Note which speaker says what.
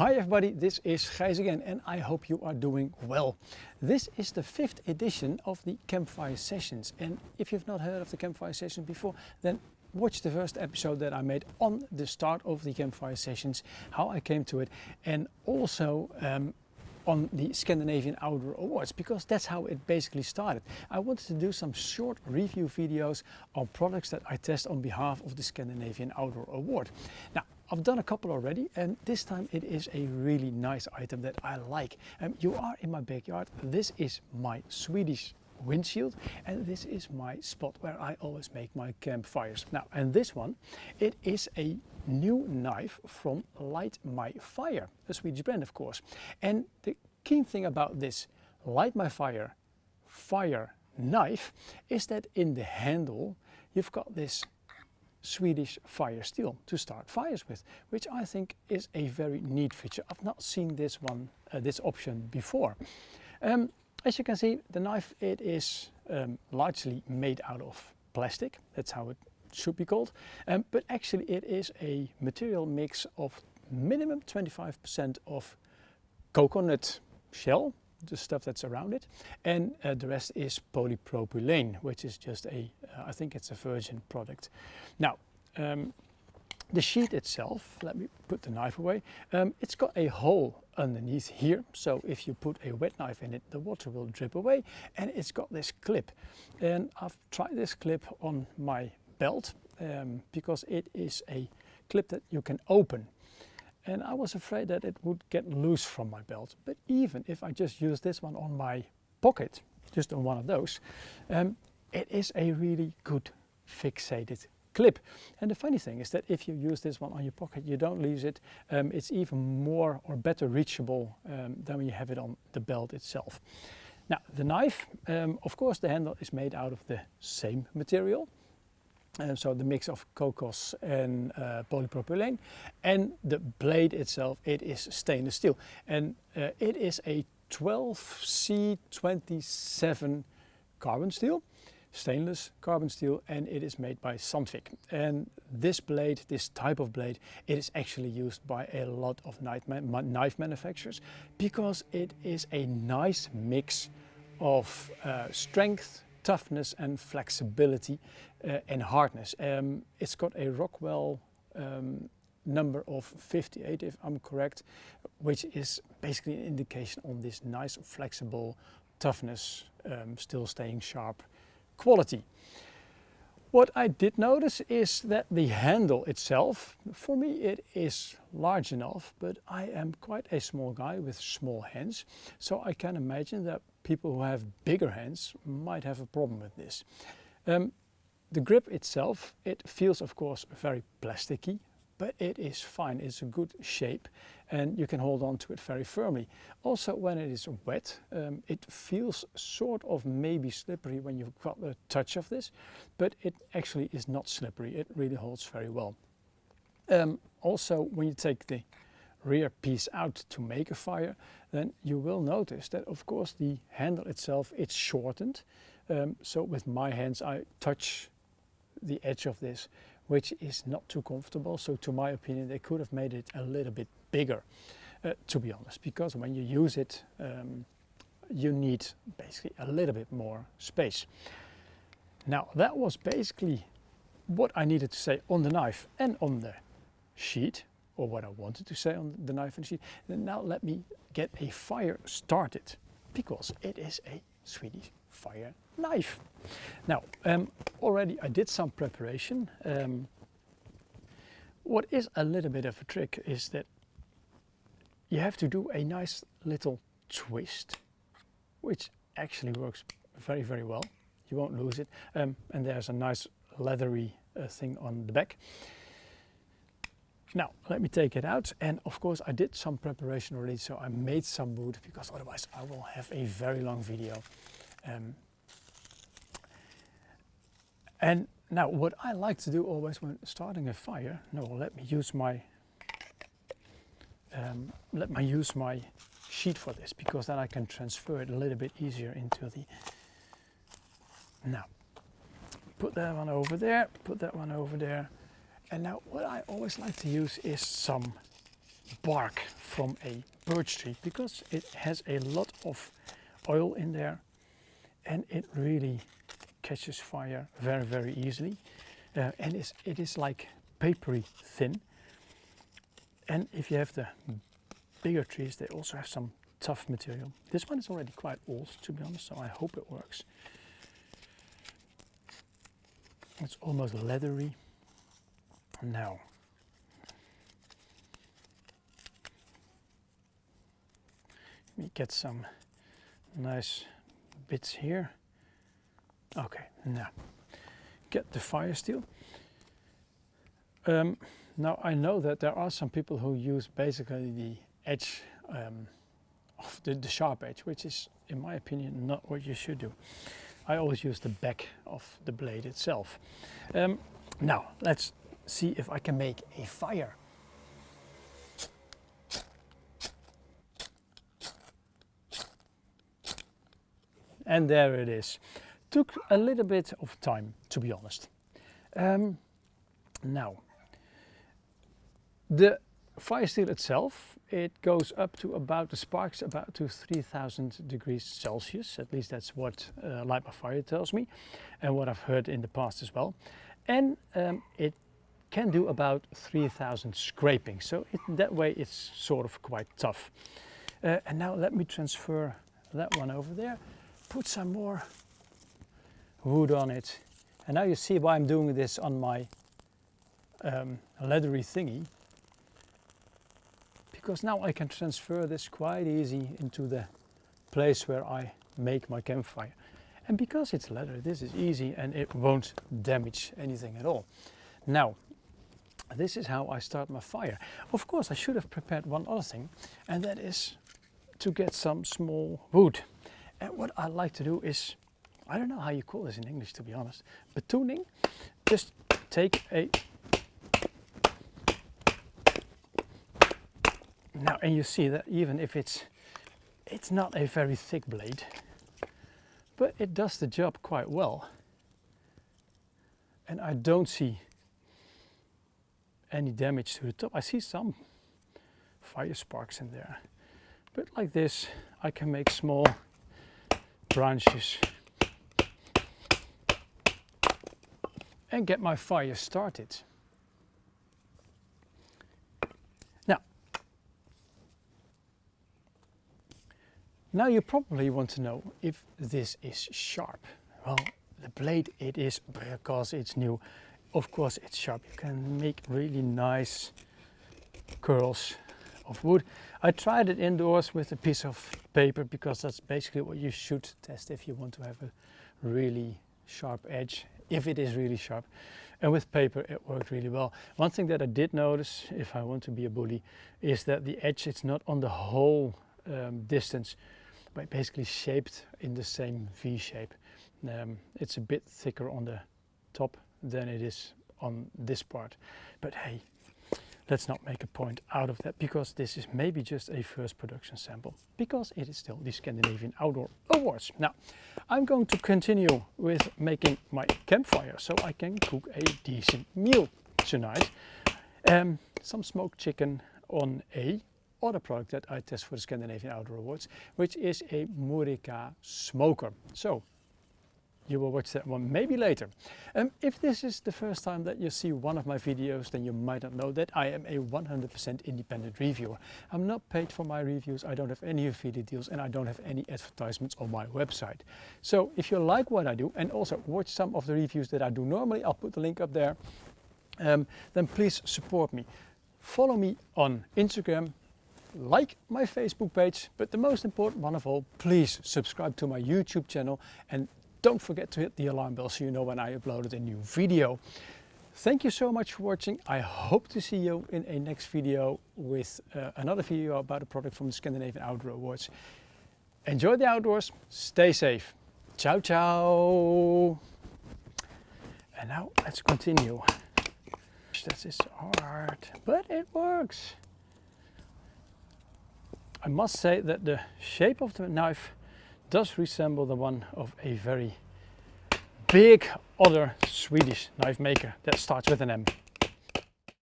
Speaker 1: Hi everybody, this is Gijs again and I hope you are doing well. This is the 5th edition of the Campfire Sessions, and if you've not heard of the Campfire Sessions before, then watch the first episode that I made on the start of the Campfire Sessions, how I came to it, and also on the Scandinavian Outdoor Awards, because that's how it basically started. I wanted to do some short review videos on products that I test on behalf of the Scandinavian Outdoor Award. Now, I've done a couple already, and this time it is a really nice item that I like. You are in my backyard. This is my Swedish windshield, and this is my spot where I always make my campfires. Now, and this one, it is a new knife from Light My Fire, a Swedish brand of course. And the key thing about this Light My Fire knife is that in the handle you've got this Swedish fire steel to start fires with, which I think is a very neat feature. I've not seen this one, this option before. As you can see, the knife, it is largely made out of plastic. That's how it should be called. But actually it is a material mix of minimum 25% of coconut shell, the stuff that's around it, and the rest is polypropylene, which is just I think it's a virgin product. Now, the sheet itself, let me put the knife away, it's got a hole underneath here, so if you put a wet knife in it, the water will drip away, and it's got this clip. And I've tried this clip on my belt because it is a clip that you can open. And I was afraid that it would get loose from my belt. But even if I just use this one on my pocket, just on one of those, it is a really good fixated clip. And the funny thing is that if you use this one on your pocket, you don't lose it. It's even more or better reachable than when you have it on the belt itself. Now, the knife, of course, the handle is made out of the same material. So the mix of cocos and polypropylene, and the blade itself, it is stainless steel, and it is a 12C27 carbon steel, stainless carbon steel, and it is made by Sandvik. And this blade, this type of blade, it is actually used by a lot of knife manufacturers because it is a nice mix of strength, toughness and flexibility and hardness. It's got a Rockwell number of 58, if I'm correct, which is basically an indication on this nice flexible toughness, still staying sharp quality. What I did notice is that the handle itself, for me it is large enough, but I am quite a small guy with small hands, so I can imagine that people who have bigger hands might have a problem with this. The grip itself, it feels of course very plasticky, but it is fine. It's a good shape and you can hold on to it very firmly. Also, when it is wet, it feels sort of maybe slippery when you've got the touch of this, but it actually is not slippery. It really holds very well. Also, when you take the rear piece out to make a fire, then you will notice that of course the handle itself, it's shortened. So with my hands I touch the edge of this, which is not too comfortable. So to my opinion, they could have made it a little bit bigger, to be honest, because when you use it, you need basically a little bit more space. Now, that was basically what I needed to say on the knife and on the sheet, or what I wanted to say on the knife and sheet. And now let me get a fire started, because it is a Swedish fire knife. Now, already I did some preparation. What is a little bit of a trick is that you have to do a nice little twist, which actually works very, very well. You won't lose it. And there's a nice leathery thing on the back. Now, let me take it out, and of course I did some preparation already, so I made some wood, because otherwise I will have a very long video. And now what I like to do always when starting a fire, let me use my sheet for this, because then I can transfer it a little bit easier into the... Now, put that one over there, put that one over there. And now what I always like to use is some bark from a birch tree, because it has a lot of oil in there and it really catches fire very, very easily. And it is like papery thin. And if you have the bigger trees, they also have some tough material. This one is already quite old, to be honest, so I hope it works. It's almost leathery. Now, let me get some nice bits here. Okay, now get the fire steel. Now I know that there are some people who use basically the edge of the sharp edge, which is, in my opinion, not what you should do. I always use the back of the blade itself. Now let's see if I can make a fire. And there it is. Took a little bit of time, to be honest. Now, the fire steel itself, it goes up to about, the sparks about to 3000 degrees Celsius. At least that's what Light My Fire tells me, and what I've heard in the past as well. And it can do about 3000 scraping. So that way it's sort of quite tough. And now let me transfer that one over there. Put some more wood on it. And now you see why I'm doing this on my leathery thingy. Because now I can transfer this quite easy into the place where I make my campfire. And because it's leather, this is easy and it won't damage anything at all. Now, this is how I start my fire. Of course, I should have prepared one other thing, and that is to get some small wood. And what I like to do is, I don't know how you call this in English, to be honest, batooning. Just take a... Now, and you see that even if it's not a very thick blade, but it does the job quite well. And I don't see any damage to the top. I see some fire sparks in there. But like this, I can make small branches and get my fire started. Now you probably want to know if this is sharp. Well, the blade, it is, because it's new. Of course it's sharp. You can make really nice curls of wood. I tried it indoors with a piece of paper, because that's basically what you should test if you want to have a really sharp edge, if it is really sharp. And with paper it worked really well. One thing that I did notice, if I want to be a bully, is that the edge, it's not on the whole distance, but basically shaped in the same V shape. It's a bit thicker on the top than it is on this part. But hey, let's not make a point out of that, because this is maybe just a first production sample, because it is still the Scandinavian Outdoor Awards. Now, I'm going to continue with making my campfire so I can cook a decent meal tonight. Some smoked chicken on a other product that I test for the Scandinavian Outdoor Awards, which is a Muurikka smoker. So you will watch that one maybe later. If this is the first time that you see one of my videos, then you might not know that I am a 100% independent reviewer. I'm not paid for my reviews, I don't have any affiliate deals, and I don't have any advertisements on my website. So if you like what I do, and also watch some of the reviews that I do normally, I'll put the link up there, then please support me. Follow me on Instagram, like my Facebook page, but the most important one of all, please subscribe to my YouTube channel, and don't forget to hit the alarm bell so you know when I uploaded a new video. Thank you so much for watching. I hope to see you in a next video with another video about a product from the Scandinavian Outdoor Awards. Enjoy the outdoors, stay safe. Ciao, ciao. And now let's continue. This is hard, but it works. I must say that the shape of the knife does resemble the one of a very big other Swedish knife maker that starts with an M.